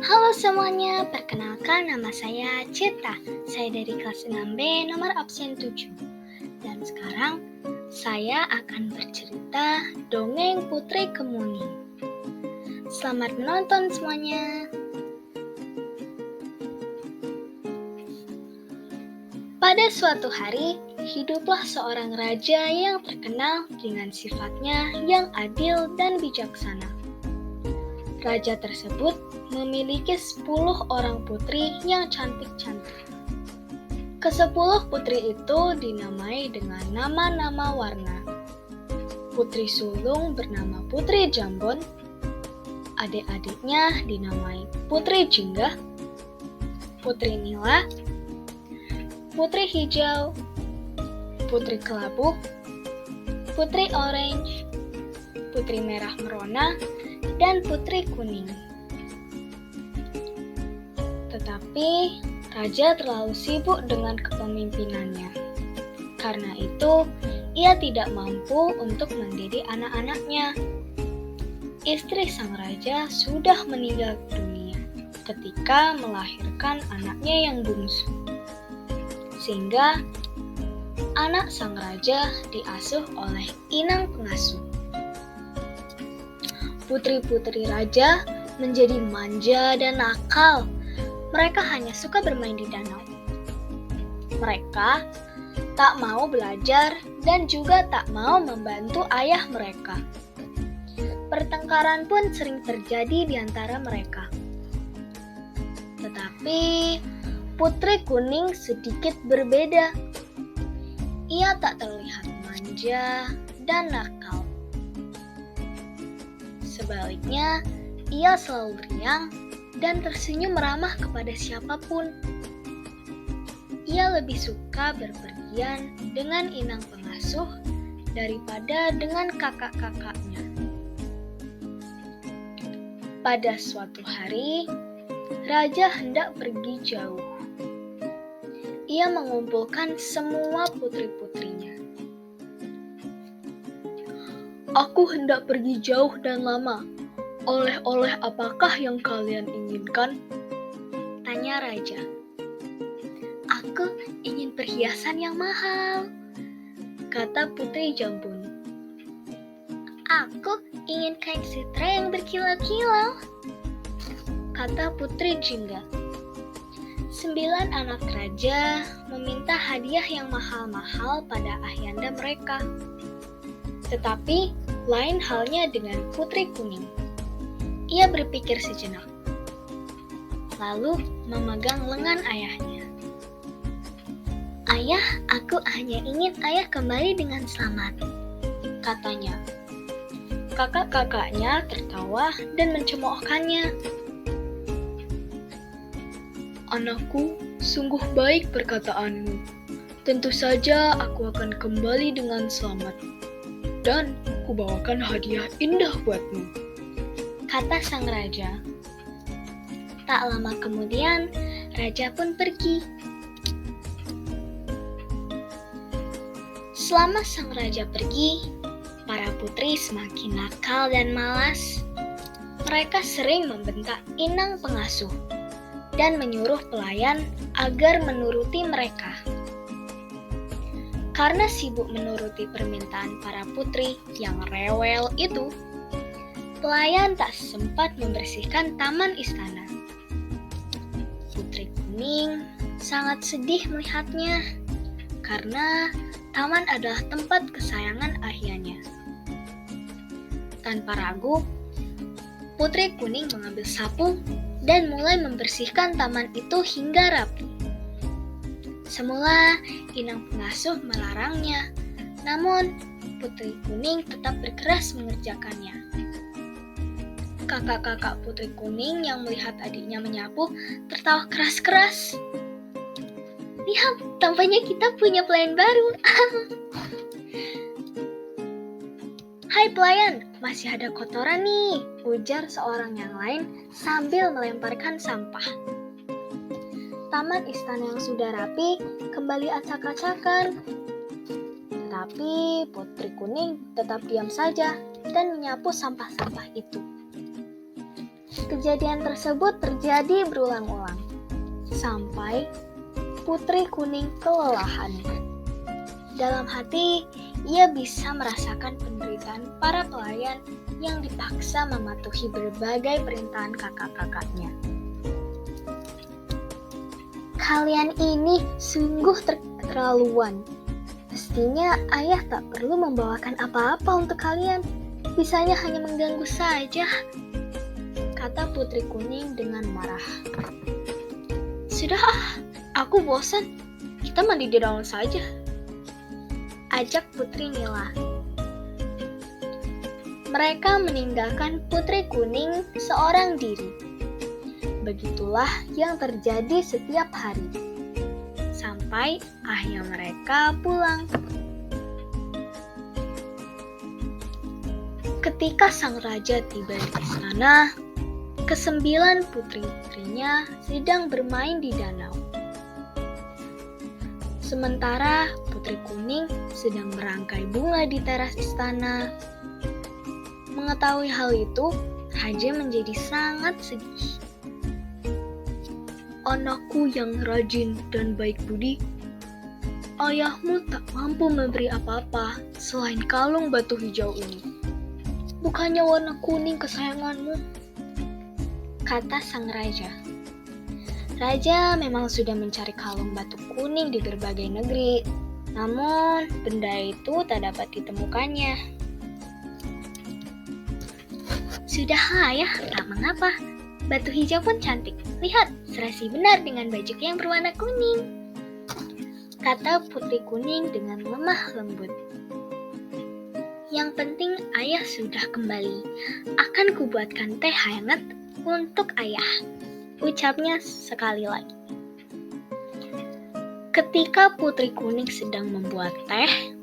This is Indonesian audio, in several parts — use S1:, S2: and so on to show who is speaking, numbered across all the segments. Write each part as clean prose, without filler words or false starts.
S1: Halo semuanya, perkenalkan nama saya Cita. Saya dari kelas 6B nomor absen 7. Dan sekarang saya akan bercerita dongeng Putri Kemuning. Selamat menonton semuanya. Pada suatu hari, hiduplah seorang raja yang terkenal dengan sifatnya yang adil dan bijaksana. Raja tersebut memiliki 10 orang putri yang cantik-cantik. Ke-10 putri itu dinamai dengan nama-nama warna. Putri sulung bernama Putri Jambon, adik-adiknya dinamai Putri Jingga, Putri Nila, Putri Hijau, Putri Kelabu, Putri Orange, Putri Merah Merona, dan Putri Kuning. Tetapi raja terlalu sibuk dengan kepemimpinannya. Karena itu, ia tidak mampu untuk mendidik anak-anaknya. Istri sang raja sudah meninggal dunia ketika melahirkan anaknya yang bungsu. Sehingga anak sang raja diasuh oleh inang pengasuh. Putri-putri raja menjadi manja dan nakal. Mereka hanya suka bermain di danau. Mereka tak mau belajar dan juga tak mau membantu ayah mereka. Pertengkaran pun sering terjadi di antara mereka. Tetapi Putri Kuning sedikit berbeda. Ia tak terlihat manja dan nakal. Sebaliknya, ia selalu riang dan tersenyum ramah kepada siapapun. Ia lebih suka berpergian dengan inang pengasuh daripada dengan kakak-kakaknya. Pada suatu hari, raja hendak pergi jauh. Ia mengumpulkan semua putri-putrinya. Aku hendak pergi jauh dan lama. Oleh-oleh apakah yang kalian inginkan? Tanya raja. Aku ingin perhiasan yang mahal, kata Putri Jambon. Aku ingin kain sutra yang berkilau-kilau, kata Putri Jingga. 9 anak raja meminta hadiah yang mahal-mahal pada ayahanda mereka. Tetapi lain halnya dengan Putri Kuning. Ia berpikir sejenak, lalu memegang lengan ayahnya. Ayah, aku hanya ingin ayah kembali dengan selamat, katanya. Kakak-kakaknya tertawa dan mencemoohkannya. Anakku, sungguh baik perkataanmu. Tentu saja aku akan kembali dengan selamat. Dan kubawakan hadiah indah buatmu, kata sang raja. Tak lama kemudian, raja pun pergi. Selama sang raja pergi, para putri semakin nakal dan malas. Mereka sering membentak inang pengasuh dan menyuruh pelayan agar menuruti mereka. Karena sibuk menuruti permintaan para putri yang rewel itu, pelayan tak sempat membersihkan taman istana. Putri Kuning sangat sedih melihatnya, karena taman adalah tempat kesayangan ayahnya. Tanpa ragu, Putri Kuning mengambil sapu dan mulai membersihkan taman itu hingga rapi. Semula, inang pengasuh melarangnya, namun Putri Kuning tetap berkeras mengerjakannya. Kakak-kakak Putri Kuning yang melihat adiknya menyapu tertawa keras-keras. Lihat, tampaknya kita punya pelayan baru. Hai pelayan, masih ada kotoran nih, ujar seorang yang lain sambil melemparkan sampah. Taman istana yang sudah rapi kembali acak-acakan. Tetapi Putri Kuning tetap diam saja dan menyapu sampah-sampah itu. Kejadian tersebut terjadi berulang-ulang, sampai Putri Kuning kelelahan. Dalam hati, ia bisa merasakan penderitaan para pelayan yang dipaksa mematuhi berbagai perintahan kakak-kakaknya. Kalian ini sungguh keterlaluan. Mestinya ayah tak perlu membawakan apa-apa untuk kalian. Bisanya hanya mengganggu saja, kata Putri Kuning dengan marah. Sudah, aku bosan. Kita mandi di dalam saja, ajak Putri Nila. Mereka meninggalkan Putri Kuning seorang diri. Begitulah yang terjadi setiap hari, sampai ayah mereka pulang. Ketika sang raja tiba di istana, kesembilan putri-putrinya sedang bermain di danau. Sementara Putri Kuning sedang merangkai bunga di teras istana. Mengetahui hal itu, raja menjadi sangat sedih. Anakku yang rajin dan baik budi, ayahmu tak mampu memberi apa-apa selain kalung batu hijau ini. Bukannya warna kuning kesayanganmu, kata sang raja. Raja memang sudah mencari kalung batu kuning di berbagai negeri, namun benda itu tak dapat ditemukannya. Sudahlah ya, tak mengapa. Batu hijau pun cantik. Lihat, serasi benar dengan baju yang berwarna kuning, kata Putri Kuning dengan lemah lembut. Yang penting ayah sudah kembali. Akan kubuatkan teh hangat untuk ayah, ucapnya sekali lagi. Ketika Putri Kuning sedang membuat teh,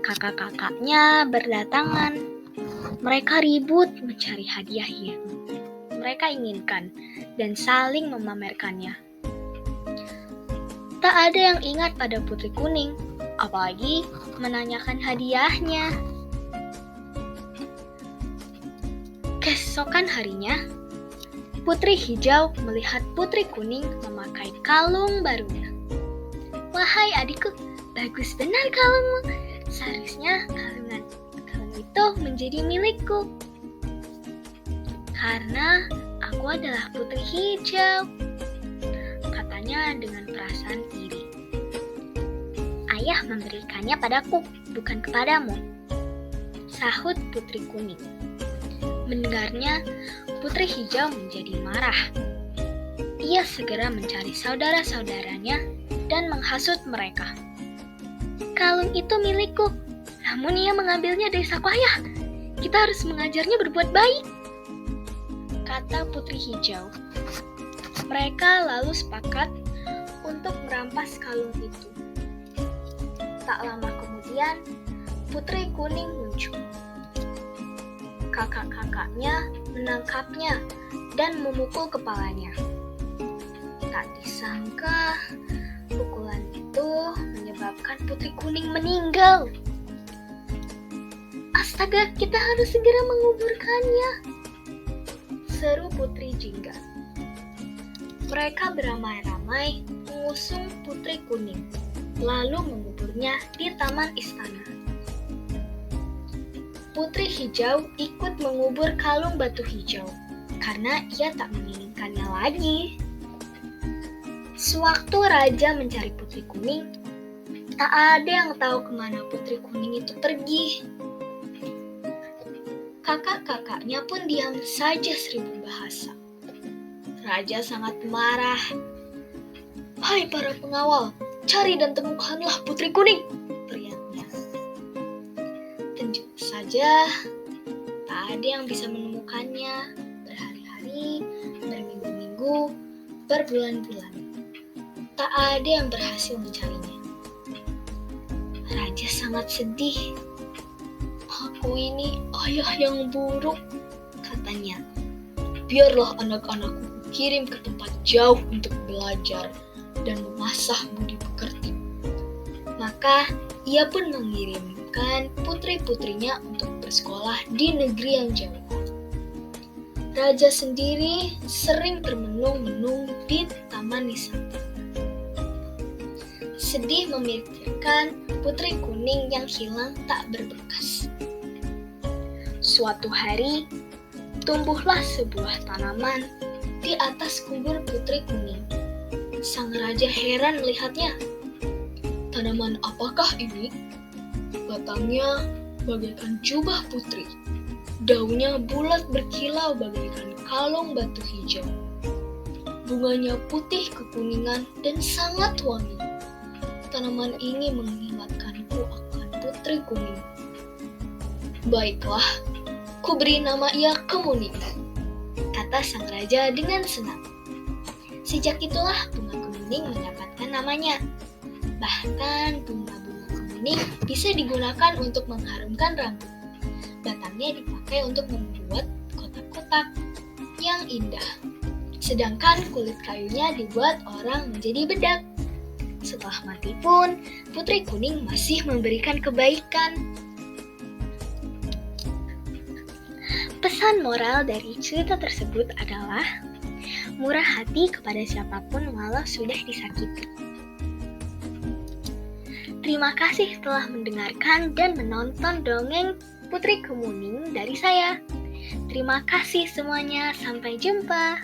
S1: kakak-kakaknya berdatangan. Mereka ribut mencari hadiah yang mereka inginkan dan saling memamerkannya. Tak ada yang ingat pada Putri Kuning, apalagi menanyakan hadiahnya. Keesokan harinya, Putri Hijau melihat Putri Kuning memakai kalung barunya. Wahai adikku, bagus benar kalungmu. Seharusnya kalung itu menjadi milikku. Karena aku adalah Putri Hijau, katanya dengan perasaan iri. Ayah memberikannya padaku, bukan kepadamu, sahut Putri Kuning. Mendengarnya, Putri Hijau menjadi marah. Ia segera mencari saudara-saudaranya dan menghasut mereka. Kalung itu milikku, namun ia mengambilnya dari saku ayah. Kita harus mengajarnya berbuat baik, kata Putri Hijau. Mereka lalu sepakat untuk merampas kalung itu. Tak lama kemudian, Putri Kuning muncul. Kakak-kakaknya menangkapnya dan memukul kepalanya. Tak disangka, pukulan itu menyebabkan Putri Kuning meninggal. Astaga, kita harus segera menguburkannya, seru Putri Jingga. Mereka beramai-ramai mengusung Putri Kuning, lalu menguburnya di taman istana. Putri Hijau ikut mengubur kalung batu hijau, karena ia tak menginginkannya lagi. Sewaktu raja mencari Putri Kuning, tak ada yang tahu kemana Putri Kuning itu pergi. Kakak-kakaknya pun diam saja seribu bahasa. Raja sangat marah. Hai para pengawal, cari dan temukanlah Putri Kuning, teriaknya. Tentu saja, tak ada yang bisa menemukannya. Berhari-hari, berminggu-minggu, berbulan-bulan. Tak ada yang berhasil mencarinya. Raja sangat sedih. Aku ini ayah yang buruk, katanya. Biarlah anak-anakku kirim ke tempat jauh untuk belajar dan mengasah budi pekerti. Maka ia pun mengirimkan putri-putrinya untuk bersekolah di negeri yang jauh. Raja sendiri sering termenung-menung di Taman Nisanta. Sedih memikirkan putri kuning yang hilang tak berbekas. Suatu hari, tumbuhlah sebuah tanaman di atas kubur putri kuning. Sang raja heran melihatnya. "Tanaman apakah ini?" Batangnya bagaikan jubah putri. Daunnya bulat berkilau bagaikan kalung batu hijau. Bunganya putih kekuningan dan sangat wangi. Tanaman ini mengingatkanku akan putri kuning. Baiklah, ku beri nama ia Kemuning, kata sang raja dengan senang. Sejak itulah bunga kemuning mendapatkan namanya. Bahkan bunga-bunga kemuning bisa digunakan untuk mengharumkan rambut. Batangnya dipakai untuk membuat kotak-kotak yang indah. Sedangkan kulit kayunya dibuat orang menjadi bedak. Setelah mati pun, putri kuning masih memberikan kebaikan. Pesan moral dari cerita tersebut adalah murah hati kepada siapapun walau sudah disakiti. Terima kasih telah mendengarkan dan menonton dongeng Putri Kemuning dari saya. Terima kasih semuanya, sampai jumpa.